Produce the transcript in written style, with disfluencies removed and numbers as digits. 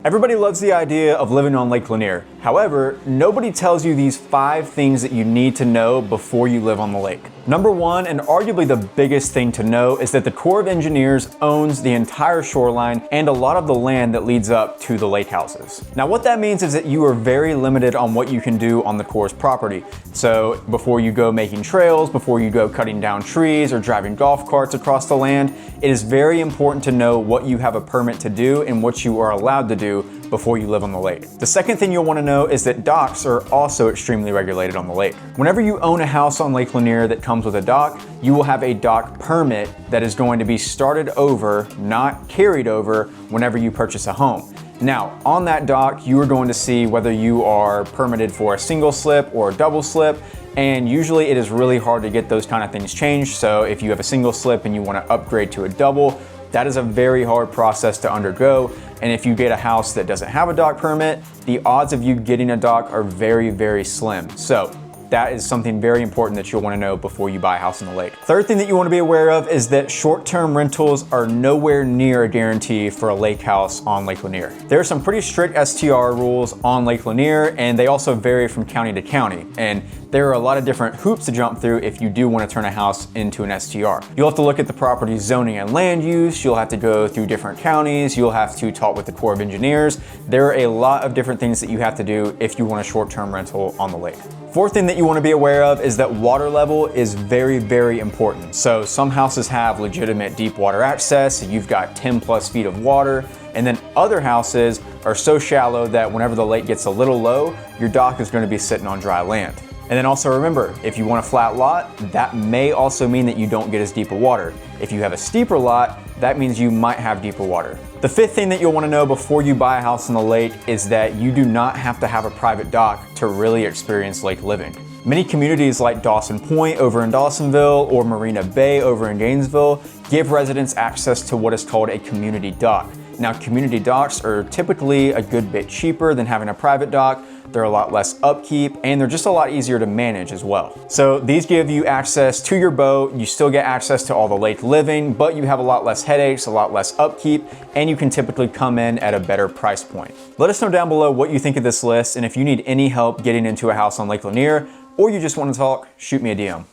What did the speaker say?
Everybody loves the idea of living on Lake Lanier. However, nobody tells you these 5 things that you need to know before you live on the lake. Number 1, and arguably the biggest thing to know, is that the Corps of Engineers owns the entire shoreline and a lot of the land that leads up to the lake houses. Now what that means is that you are very limited on what you can do on the Corps' property. So before you go making trails, before you go cutting down trees or driving golf carts across the land, it is very important to know what you have a permit to do and what you are allowed to do before you live on the lake. The second thing you'll want to know is that docks are also extremely regulated on the lake. Whenever you own a house on Lake Lanier that comes with a dock, you will have a dock permit that is going to be started over, not carried over, whenever you purchase a home. Now, on that dock, you are going to see whether you are permitted for a single slip or a double slip, and usually it is really hard to get those kind of things changed. So if you have a single slip and you want to upgrade to a double, that is a very hard process to undergo. And if you get a house that doesn't have a dock permit, the odds of you getting a dock are very, very slim. So that is something very important that you'll want to know before you buy a house on the lake. Third thing that you want to be aware of is that short-term rentals are nowhere near a guarantee for a lake house on Lake Lanier. There are some pretty strict STR rules on Lake Lanier, and they also vary from county to county. And there are a lot of different hoops to jump through if you do want to turn a house into an STR. You'll have to look at the property's zoning and land use, you'll have to go through different counties, you'll have to talk with the Corps of Engineers. There are a lot of different things that you have to do if you want a short-term rental on the lake. Fourth thing that you want to be aware of is that water level is very, very important. So some houses have legitimate deep water access, you've got 10+ feet of water, and then other houses are so shallow that whenever the lake gets a little low, your dock is going to be sitting on dry land. And then also remember, if you want a flat lot, that may also mean that you don't get as deep of water. If you have a steeper lot, that means you might have deeper water. The fifth thing that you'll want to know before you buy a house on the lake is that you do not have to have a private dock to really experience lake living. Many communities like Dawson Point over in Dawsonville or Marina Bay over in Gainesville give residents access to what is called a community dock. Now, community docks are typically a good bit cheaper than having a private dock. They're a lot less upkeep, and they're just a lot easier to manage as well. So these give you access to your boat, you still get access to all the lake living, but you have a lot less headaches, a lot less upkeep, and you can typically come in at a better price point. Let us know down below what you think of this list, and if you need any help getting into a house on Lake Lanier, or you just want to talk, shoot me a DM.